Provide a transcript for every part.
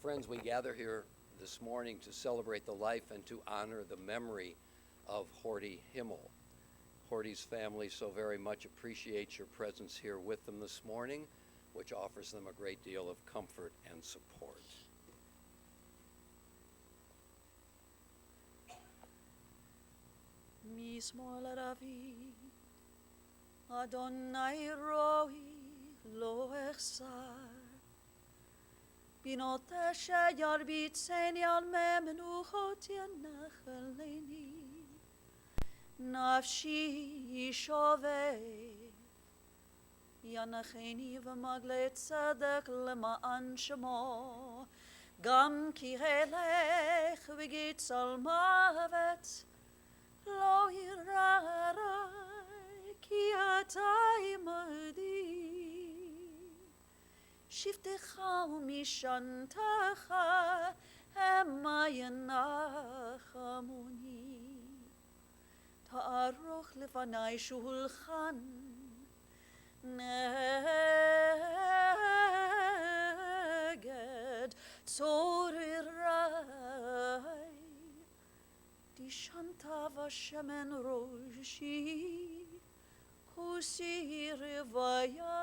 Friends, we gather here this morning to celebrate the life and to honor the memory of Hortense Himmel. Hortense's family so very much appreciates your presence here with them this morning, which offers them a great deal of comfort and support. Mismo la David, Adonai roi lo echsar. Binote sheyar bitzeni al memenuchot yanachaleni. Nafshi shoveh, yanacheni v'magle tzedek lema'an shemo. Gam ki helech v'gitz al mavet, lo yirarai ki atai madi. Shiftecha umishantacha hema yanachamuni. Ta'aruch lefanai shulchan neged tzorirai. Dishanta v'shemen roshi kusi rivaya.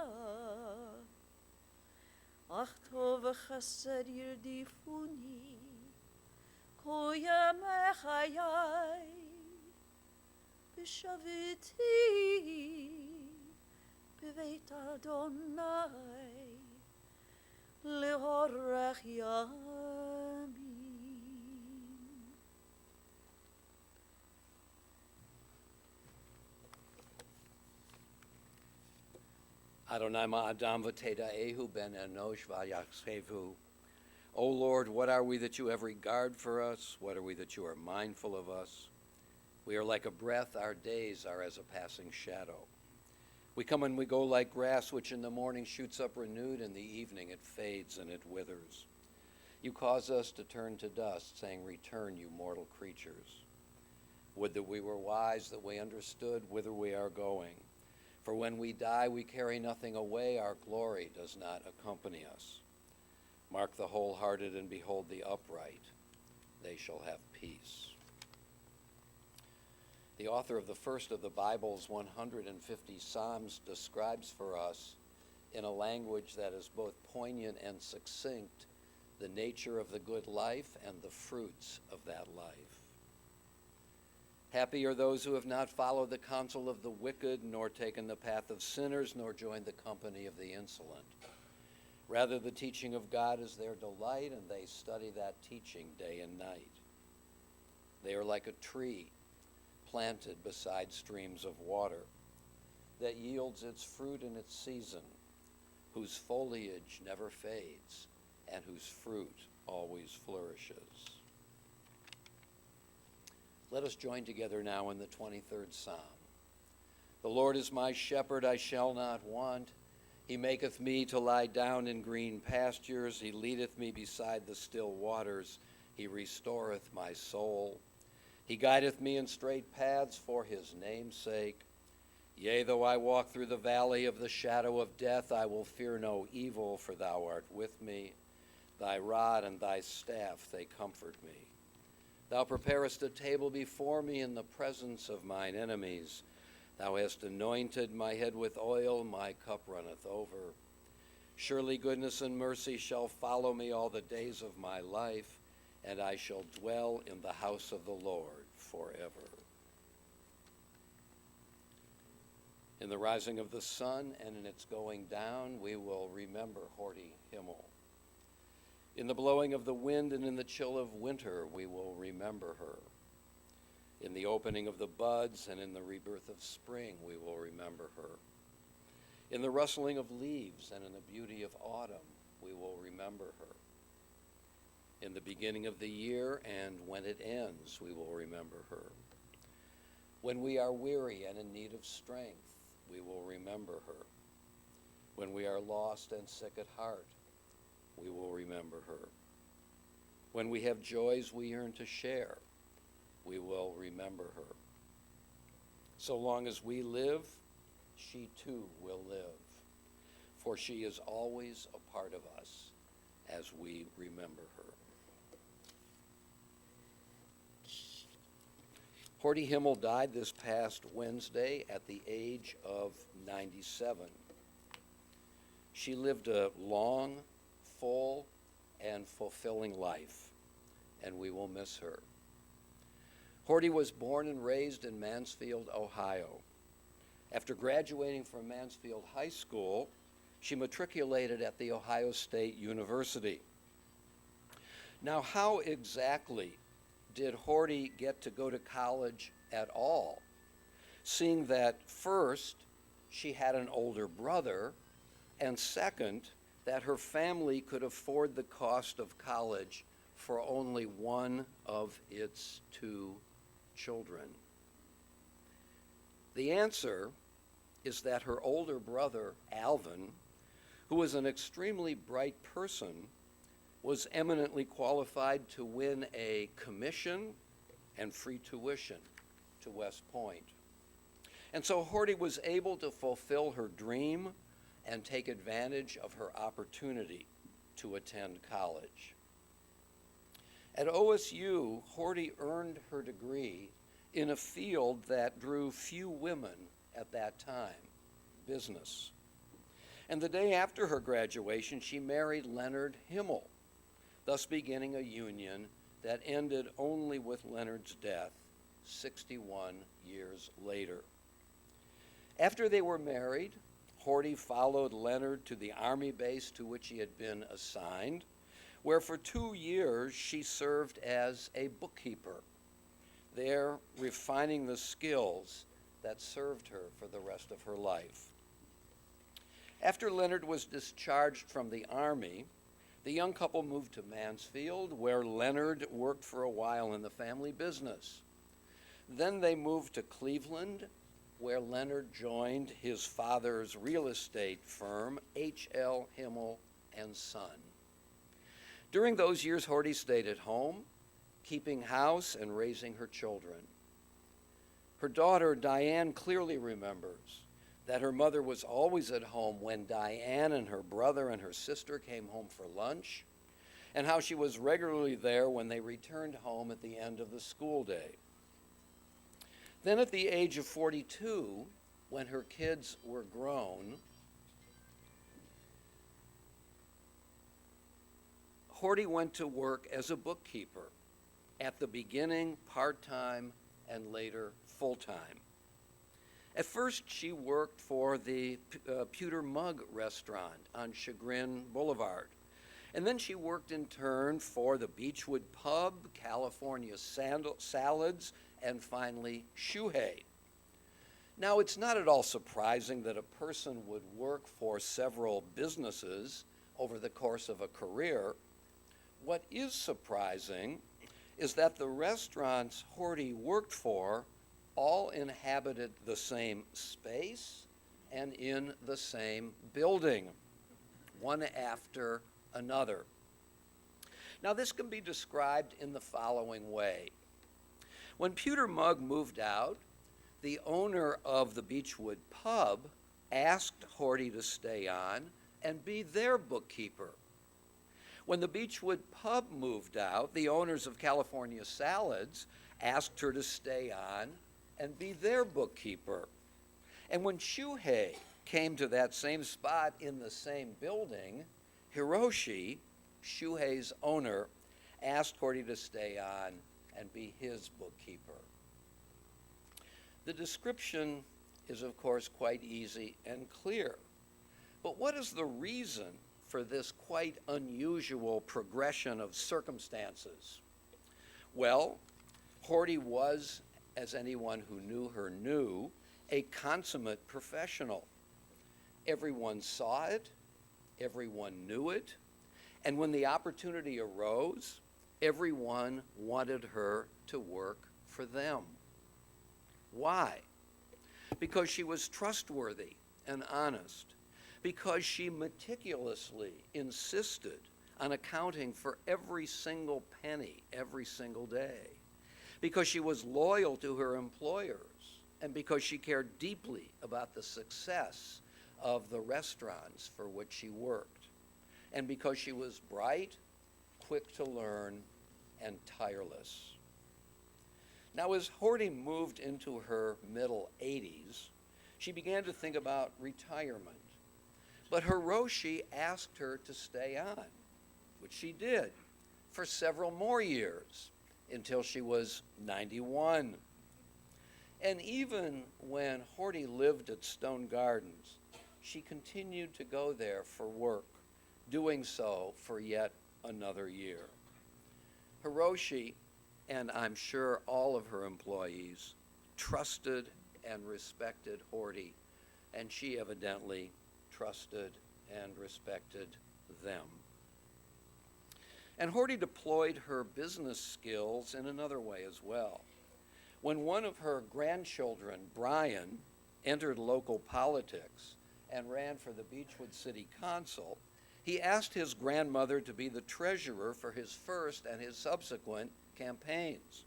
Ach tov chesed yirdifuni koyam echayai b'shaviti b'veit Adonai le'orech yamin. Adonai ma'adam v'teda'ehu ben enosh v'yachsevu. O Lord, what are we that you have regard for us? What are we that you are mindful of us? We are like a breath, our days are as a passing shadow. We come and we go like grass, which in the morning shoots up renewed, in the evening it fades and it withers. You cause us to turn to dust, saying, return, you mortal creatures. Would that we were wise, that we understood whither we are going. For when we die, we carry nothing away. Our glory does not accompany us. Mark the wholehearted and behold the upright. They shall have peace. The author of the first of the Bible's 150 Psalms describes for us, in a language that is both poignant and succinct, the nature of the good life and the fruits of that life. Happy are those who have not followed the counsel of the wicked, nor taken the path of sinners, nor joined the company of the insolent. Rather, the teaching of God is their delight, and they study that teaching day and night. They are like a tree planted beside streams of water that yields its fruit in its season, whose foliage never fades, and whose fruit always flourishes. Let us join together now in the 23rd Psalm. The Lord is my shepherd, I shall not want. He maketh me to lie down in green pastures. He leadeth me beside the still waters. He restoreth my soul. He guideth me in straight paths for his name's sake. Yea, though I walk through the valley of the shadow of death, I will fear no evil, for thou art with me. Thy rod and thy staff, they comfort me. Thou preparest a table before me in the presence of mine enemies. Thou hast anointed my head with oil, my cup runneth over. Surely goodness and mercy shall follow me all the days of my life, and I shall dwell in the house of the Lord forever. In the rising of the sun and in its going down, we will remember Hortense Himmel. In the blowing of the wind and in the chill of winter, we will remember her. In the opening of the buds and in the rebirth of spring, we will remember her. In the rustling of leaves and in the beauty of autumn, we will remember her. In the beginning of the year and when it ends, we will remember her. When we are weary and in need of strength, we will remember her. When we are lost and sick at heart, we will remember her. When we have joys we yearn to share, we will remember her. So long as we live, she too will live, for she is always a part of us, as we remember her. Hortense Himmel died this past Wednesday at the age of 97. She lived a long, full, and fulfilling life, and we will miss her. Horty was born and raised in Mansfield, Ohio. After graduating from Mansfield High School, she matriculated at the Ohio State University. Now, how exactly did Horty get to go to college at all, seeing that first, she had an older brother, and second, that her family could afford the cost of college for only one of its two children? The answer is that her older brother, Alvin, who was an extremely bright person, was eminently qualified to win a commission and free tuition to West Point. And so Horty was able to fulfill her dream and take advantage of her opportunity to attend college. At OSU, Horty earned her degree in a field that drew few women at that time, business. And the day after her graduation, she married Leonard Himmel, thus beginning a union that ended only with Leonard's death 61 years later. After they were married, Horty followed Leonard to the Army base to which he had been assigned, where for 2 years she served as a bookkeeper, there refining the skills that served her for the rest of her life. After Leonard was discharged from the Army, the young couple moved to Mansfield, where Leonard worked for a while in the family business. Then they moved to Cleveland, where Leonard joined his father's real estate firm, H.L. Himmel and Son. During those years, Horty stayed at home, keeping house and raising her children. Her daughter, Diane, clearly remembers that her mother was always at home when Diane and her brother and her sister came home for lunch, and how she was regularly there when they returned home at the end of the school day. Then at the age of 42, when her kids were grown, Horty went to work as a bookkeeper, at the beginning part-time and later full-time. At first, she worked for the Pewter Mug restaurant on Chagrin Boulevard. And then she worked in turn for the Beechwood Pub, California Salads, and finally, Shuhei. Now, it's not at all surprising that a person would work for several businesses over the course of a career. What is surprising is that the restaurants Horty worked for all inhabited the same space and in the same building, one after another. Now, this can be described in the following way. When Pewter Mug moved out, the owner of the Beechwood Pub asked Horty to stay on and be their bookkeeper. When the Beechwood Pub moved out, the owners of California Salads asked her to stay on and be their bookkeeper. And when Shuhei came to that same spot in the same building, Hiroshi, Shuhei's owner, asked Horty to stay on and be his bookkeeper. The description is, of course, quite easy and clear. But what is the reason for this quite unusual progression of circumstances? Well, Horty was, as anyone who knew her knew, a consummate professional. Everyone saw it, everyone knew it, and when the opportunity arose, everyone wanted her to work for them. Why? Because she was trustworthy and honest, because she meticulously insisted on accounting for every single penny every single day, because she was loyal to her employers, and because she cared deeply about the success of the restaurants for which she worked. and because she was bright, quick to learn, and tireless. Now, as Horty moved into her middle 80s, she began to think about retirement. But Hiroshi asked her to stay on, which she did for several more years until she was 91. And even when Horty lived at Stone Gardens, she continued to go there for work, doing so for yet another year. Hiroshi, and I'm sure all of her employees, trusted and respected Horty, and she evidently trusted and respected them. And Horty deployed her business skills in another way as well. When one of her grandchildren, Brian, entered local politics and ran for the Beechwood City Council, he asked his grandmother to be the treasurer for his first and his subsequent campaigns.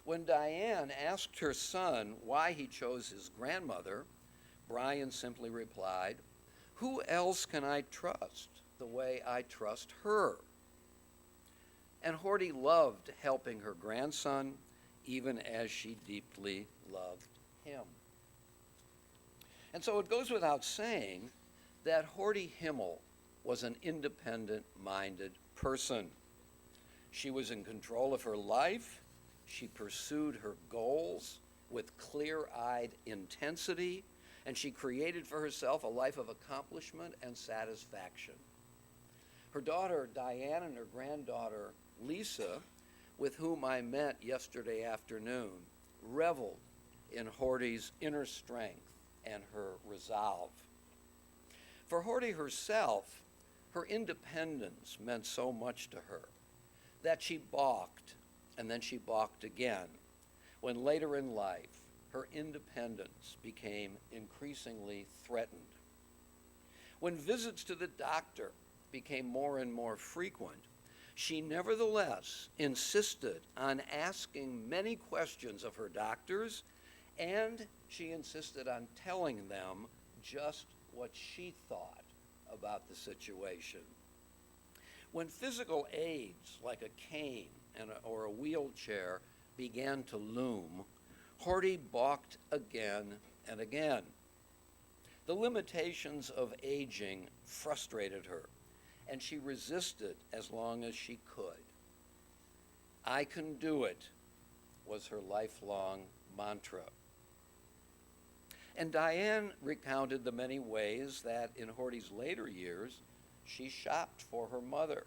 When Diane asked her son why he chose his grandmother, Brian simply replied, "Who else can I trust the way I trust her?" And Horty loved helping her grandson, even as she deeply loved him. And so it goes without saying that Hortense Himmel was an independent-minded person. She was in control of her life. She pursued her goals with clear-eyed intensity, and she created for herself a life of accomplishment and satisfaction. Her daughter Diane and her granddaughter Lisa, with whom I met yesterday afternoon, reveled in Horty's inner strength and her resolve. For Horty herself, her independence meant so much to her that she balked, and then she balked again, when later in life her independence became increasingly threatened. When visits to the doctor became more and more frequent, she nevertheless insisted on asking many questions of her doctors, and she insisted on telling them just what she thought about the situation. When physical aids like a cane or a wheelchair began to loom, Horty balked again and again. The limitations of aging frustrated her, and she resisted as long as she could. "I can do it," was her lifelong mantra. And Diane recounted the many ways that in Horty's later years, she shopped for her mother.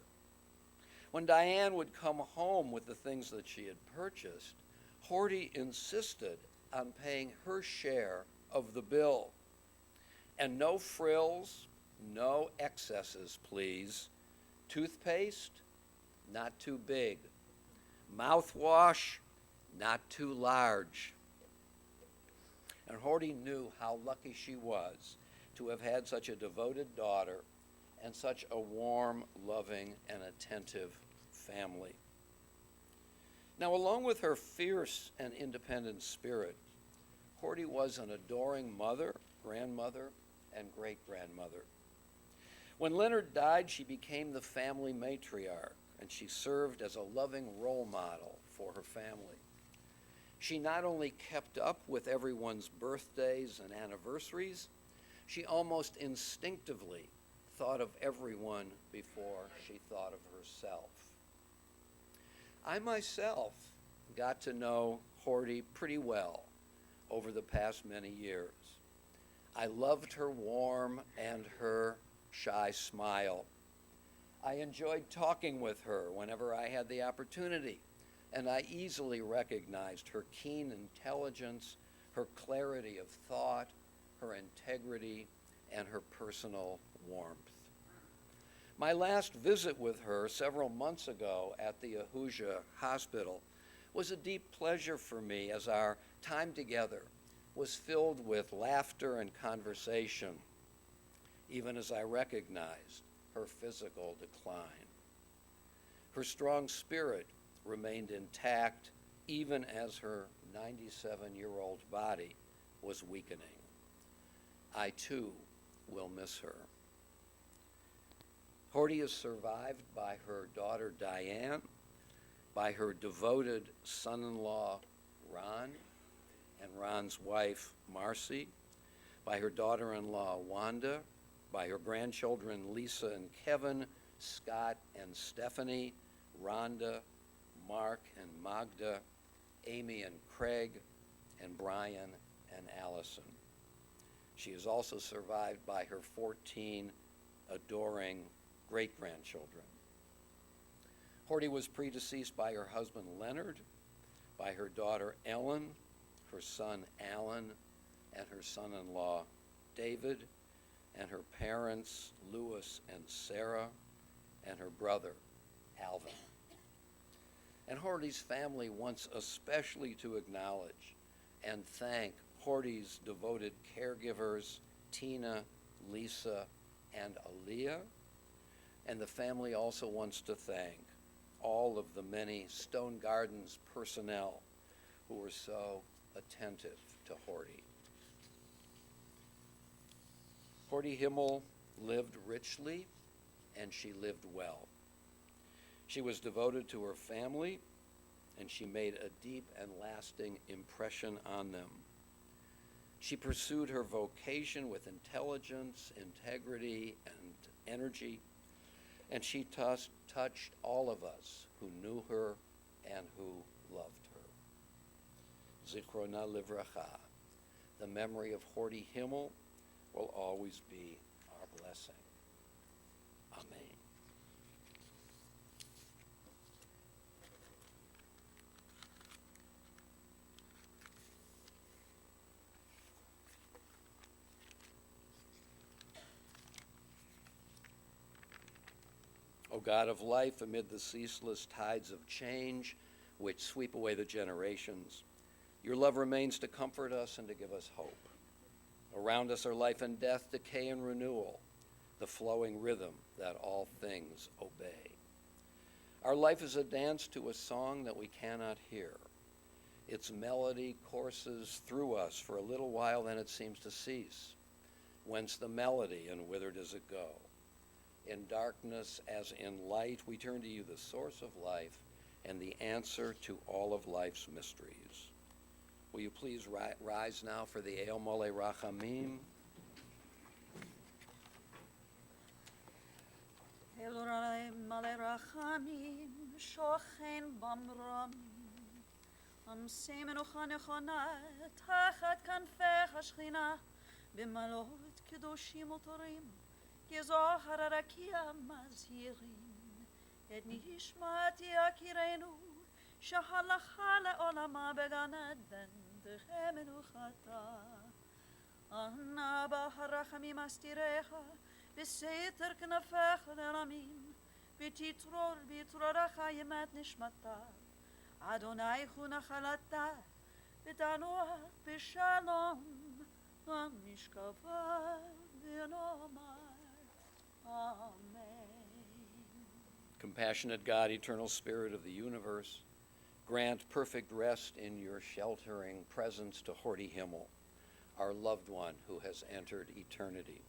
When Diane would come home with the things that she had purchased, Horty insisted on paying her share of the bill. And no frills, no excesses, please. Toothpaste, not too big. Mouthwash, not too large. And Horty knew how lucky she was to have had such a devoted daughter and such a warm, loving, and attentive family. Now, along with her fierce and independent spirit, Horty was an adoring mother, grandmother, and great-grandmother. When Leonard died, she became the family matriarch, and she served as a loving role model for her family. She not only kept up with everyone's birthdays and anniversaries, she almost instinctively thought of everyone before she thought of herself. I myself got to know Horty pretty well over the past many years. I loved her warm and her shy smile. I enjoyed talking with her whenever I had the opportunity, and I easily recognized her keen intelligence, her clarity of thought, her integrity, and her personal warmth. My last visit with her several months ago at the Ahuja Hospital was a deep pleasure for me, as our time together was filled with laughter and conversation, even as I recognized her physical decline. Her strong spirit remained intact even as her 97-year-old body was weakening. I, too, will miss her. Horty is survived by her daughter Diane, by her devoted son-in-law Ron, and Ron's wife Marcy, by her daughter-in-law Wanda, by her grandchildren Lisa and Kevin, Scott and Stephanie, Rhonda, Mark and Magda, Amy and Craig, and Brian and Allison. She is also survived by her 14 adoring great-grandchildren. Horty was predeceased by her husband Leonard, by her daughter Ellen, her son Alan, and her son-in-law David, and her parents Louis and Sarah, and her brother Alvin. And Horty's family wants especially to acknowledge and thank Horty's devoted caregivers, Tina, Lisa, and Aaliyah. And the family also wants to thank all of the many Stone Gardens personnel who were so attentive to Horty. Hortense Himmel lived richly, and she lived well. She was devoted to her family, and she made a deep and lasting impression on them. She pursued her vocation with intelligence, integrity, and energy, and she touched all of us who knew her and who loved her. Zichrona livracha. The memory of Hortense Himmel will always be our blessing. Amen. O God of life, amid the ceaseless tides of change which sweep away the generations, your love remains to comfort us and to give us hope. Around us are life and death, decay and renewal, the flowing rhythm that all things obey. Our life is a dance to a song that we cannot hear. Its melody courses through us for a little while, then it seems to cease. Whence the melody, and whither does it go? In darkness as in light, we turn to you, the source of life and the answer to all of life's mysteries. Will you please rise now for the El Mole Rachamim? Elorei male rachamim, shochen bamramim, amsei menucha nechona, tachat kanfech hashchina, b'malot kedoshim utorim, כזוהר הרקיע מזהירים את נשמת יקירנו שהלכה לעולמה בגן עדן תחיה מנוחתה. אנא ברחמים אסתירך בסתר כנפיך לרמים ותתרור בתרורך ימת נשמתה. אדוני הוא נחלתה ותנוח בשלום המשכבה ונאמר Amen. Compassionate God, eternal Spirit of the universe, grant perfect rest in your sheltering presence to Hortense Himmel, our loved one who has entered eternity.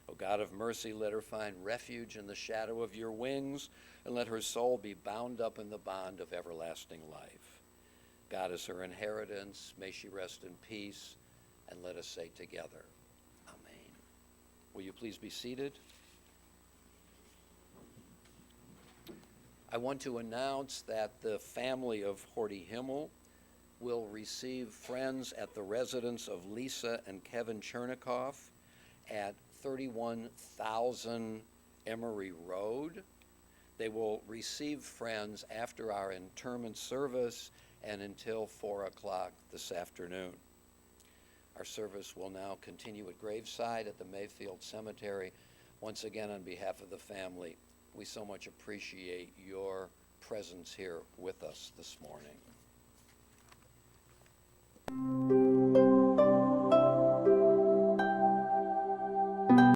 O God of mercy, let her find refuge in the shadow of your wings, and let her soul be bound up in the bond of everlasting life. God is her inheritance. May she rest in peace, and let us say together, Amen. Will you please be seated? I want to announce that the family of Hortense Himmel will receive friends at the residence of Lisa and Kevin Chernikoff at 31,000 Emory Road. They will receive friends after our interment service and until 4 o'clock this afternoon. Our service will now continue at graveside at the Mayfield Cemetery. Once again, on behalf of the family, we so much appreciate your presence here with us this morning.